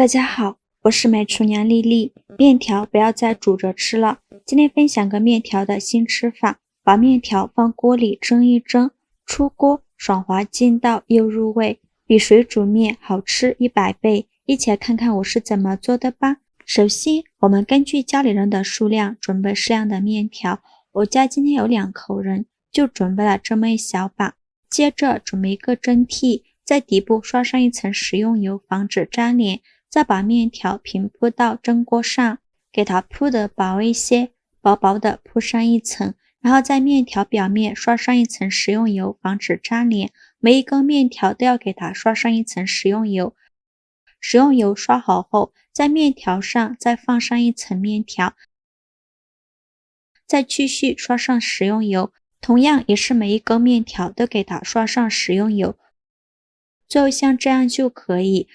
大家好，我是美厨娘丽丽。面条不要再煮着吃了，今天分享个面条的新吃法，把面条放锅里蒸一蒸，出锅爽滑劲道又入味，比水煮面好吃100倍。一起来看看我是怎么做的吧。首先，我们根据家里人的数量准备适量的面条，我家今天有2口人，就准备了这么一小把。接着准备一个蒸屉，在底部刷上一层食用油，防止粘连。再把面条平铺到蒸锅上，给它铺得薄一些，薄薄的铺上一层，然后在面条表面刷上一层食用油，防止粘连。每一根面条都要给它刷上一层食用油。食用油刷好后，在面条上再放上一层面条，再继续刷上食用油，同样也是每一根面条都给它刷上食用油。最后像这样就可以。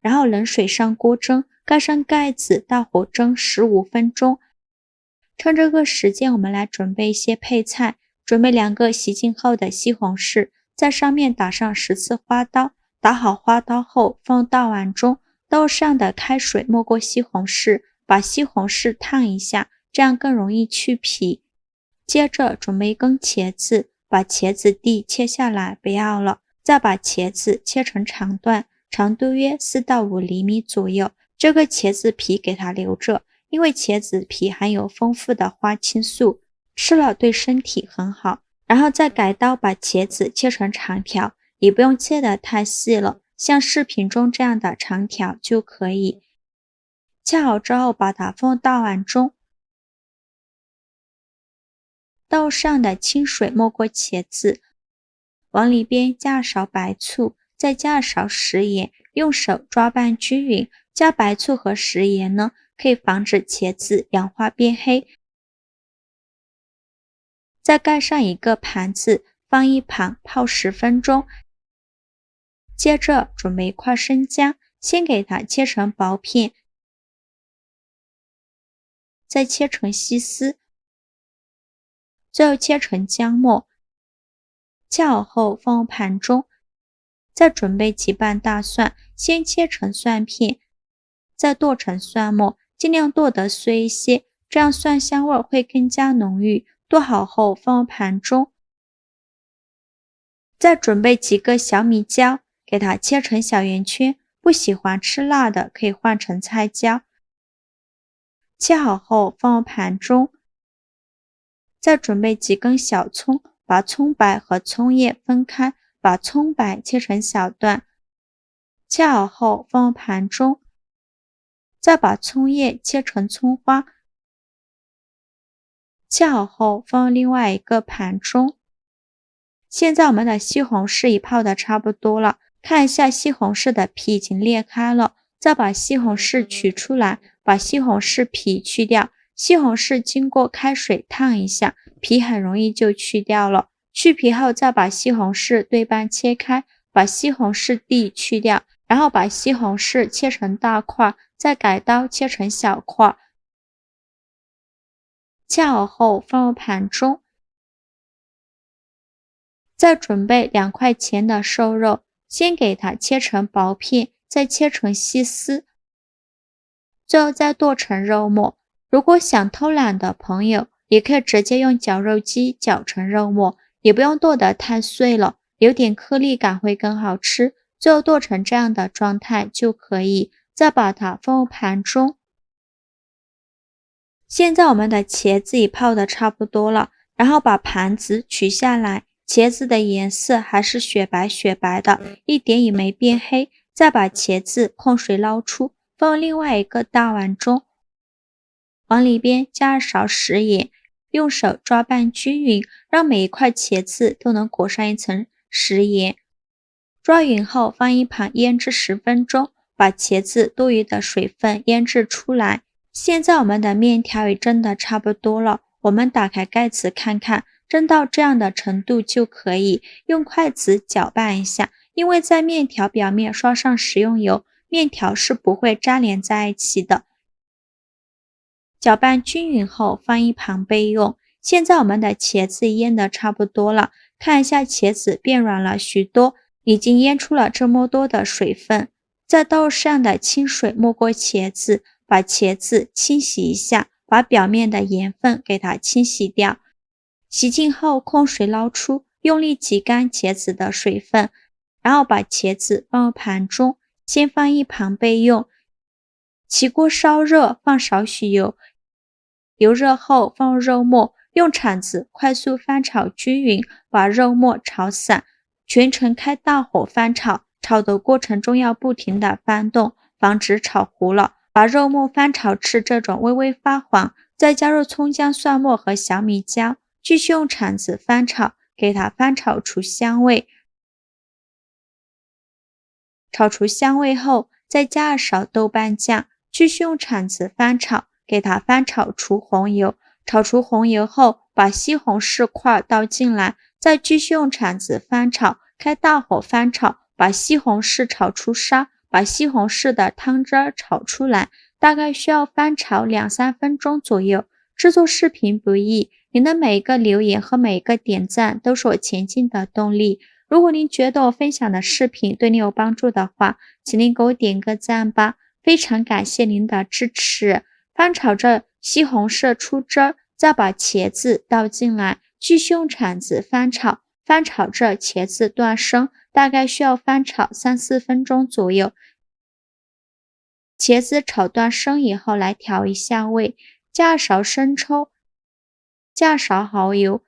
然后冷水上锅蒸，盖上盖子，大火蒸15分钟。趁这个时间，我们来准备一些配菜。准备2个洗净后的西红柿，在上面打上10次花刀。打好花刀后，放大碗中，倒上的开水没过西红柿，把西红柿烫一下，这样更容易去皮。接着准备一根茄子，把茄子蒂切下来，不要了。再把茄子切成长段。长度约4到5厘米左右，这个茄子皮给它留着，因为茄子皮含有丰富的花青素，吃了对身体很好。然后再改刀把茄子切成长条，也不用切得太细了，像视频中这样的长条就可以。切好之后把它放到碗中，倒上的清水没过茄子，往里边加勺白醋，再加勺食盐，用手抓拌均匀。加白醋和食盐呢，可以防止茄子氧化变黑。再盖上一个盘子，放一旁泡10分钟。接着准备一块生姜，先给它切成薄片，再切成细丝，最后切成姜末。切好后放入盘中。再准备几瓣大蒜，先切成蒜片，再剁成蒜末，尽量剁得碎一些，这样蒜香味会更加浓郁。剁好后放入盘中。再准备几个小米椒，给它切成小圆圈，不喜欢吃辣的可以换成菜椒。切好后放入盘中。再准备几根小葱，把葱白和葱叶分开，把葱白切成小段，切好后放入盘中。再把葱叶切成葱花，切好后放入另外一个盘中。现在我们的西红柿已泡的差不多了，看一下西红柿的皮已经裂开了，再把西红柿取出来，把西红柿皮去掉。西红柿经过开水烫一下，皮很容易就去掉了。去皮后再把西红柿对半切开，把西红柿蒂去掉，然后把西红柿切成大块，再改刀切成小块。切好后放入盘中。再准备2块钱的瘦肉，先给它切成薄片，再切成细丝，最后再剁成肉末。如果想偷懒的朋友，也可以直接用绞肉机绞成肉末，也不用剁得太碎了，有点颗粒感会更好吃。最后剁成这样的状态就可以，再把它放入盘中。现在我们的茄子已泡得差不多了，然后把盘子取下来，茄子的颜色还是雪白雪白的，一点也没变黑。再把茄子控水捞出，放入另外一个大碗中，往里边加2勺食盐，用手抓拌均匀，让每一块茄子都能裹上一层食盐。抓匀后放一旁腌制10分钟，把茄子多余的水分腌制出来。现在我们的面条已蒸得差不多了，我们打开盖子看看，蒸到这样的程度就可以，用筷子搅拌一下，因为在面条表面刷上食用油，面条是不会粘连在一起的。搅拌均匀后放一旁备用。现在我们的茄子腌得差不多了，看一下茄子变软了许多，已经腌出了这么多的水分，在豆上的清水没过茄子，把茄子清洗一下，把表面的盐分给它清洗掉。洗净后控水捞出，用力挤干茄子的水分，然后把茄子放入盘中，先放一旁备用。起锅烧热，放少许油，油热后放入肉末，用铲子快速翻炒均匀，把肉末炒散，全程开大火翻炒，炒的过程中要不停地翻动，防止炒糊了。把肉末翻炒至这种微微发黄，再加入葱姜蒜末和小米椒，继续用铲子翻炒，给它翻炒出香味。炒出香味后，再加2勺豆瓣酱，继续用铲子翻炒，给它翻炒出红油。炒出红油后，把西红柿块倒进来，再继续用铲子翻炒，开大火翻炒，把西红柿炒出沙，把西红柿的汤汁炒出来，大概需要翻炒2-3分钟左右。制作视频不易，您的每一个留言和每一个点赞都是我前进的动力。如果您觉得我分享的视频对您有帮助的话，请您给我点个赞吧，非常感谢您的支持。翻炒着西红柿出汁儿，再把茄子倒进来，继续用铲子翻炒，翻炒着茄子断生，大概需要翻炒3-4分钟左右。茄子炒断生以后，来调一下味，加2勺生抽，加2勺蚝油，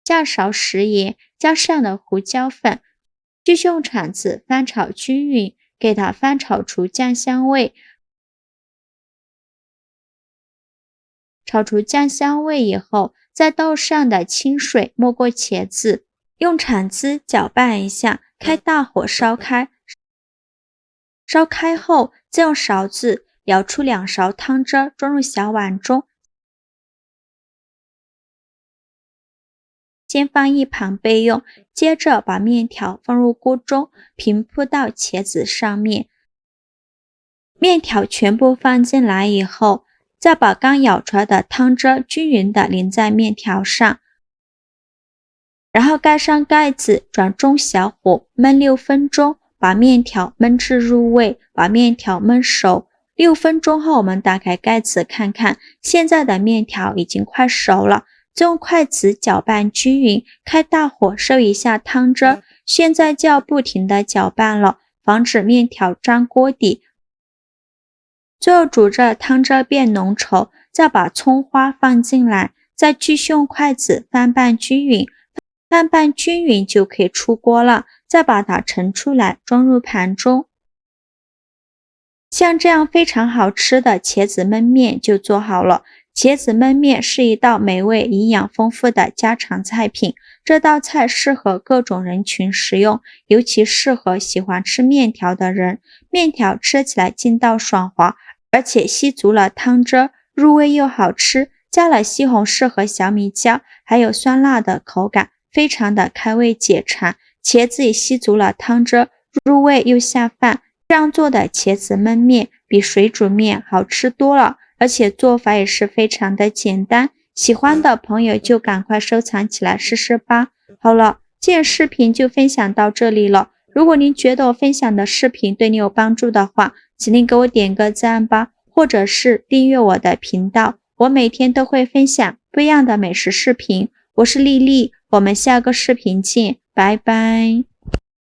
加2勺食盐，加适量的胡椒粉，继续用铲子翻炒均匀，给它翻炒出酱香味。炒出酱香味以后，在豆上的清水没过茄子，用铲子搅拌一下，开大火烧开。烧开后，再用勺子舀出2勺汤汁，装入小碗中，先放一旁备用。接着把面条放入锅中，平铺到茄子上面。面条全部放进来以后，再把刚舀出来的汤汁均匀地淋在面条上，然后盖上盖子，转中小火焖6分钟，把面条焖至入味，把面条焖熟。6分钟后，我们打开盖子看看，现在的面条已经快熟了。再用筷子搅拌均匀，开大火收一下汤汁，现在就要不停地搅拌了，防止面条粘锅底。最后煮着汤汁变浓稠，再把葱花放进来，再继续用筷子翻拌均匀，翻拌均匀就可以出锅了。再把它盛出来，装入盘中。像这样非常好吃的茄子焖面就做好了。茄子焖面是一道美味、营养丰富的家常菜品，这道菜适合各种人群食用，尤其适合喜欢吃面条的人。面条吃起来劲道爽滑，而且吸足了汤汁，入味又好吃，加了西红柿和小米椒，还有酸辣的口感，非常的开胃解馋。茄子也吸足了汤汁，入味又下饭。这样做的茄子焖面比水煮面好吃多了，而且做法也是非常的简单，喜欢的朋友就赶快收藏起来试试吧。好了，今天视频就分享到这里了。如果您觉得我分享的视频对你有帮助的话，请您给我点个赞吧，或者是订阅我的频道，我每天都会分享不一样的美食视频。我是丽丽，我们下个视频见，拜拜。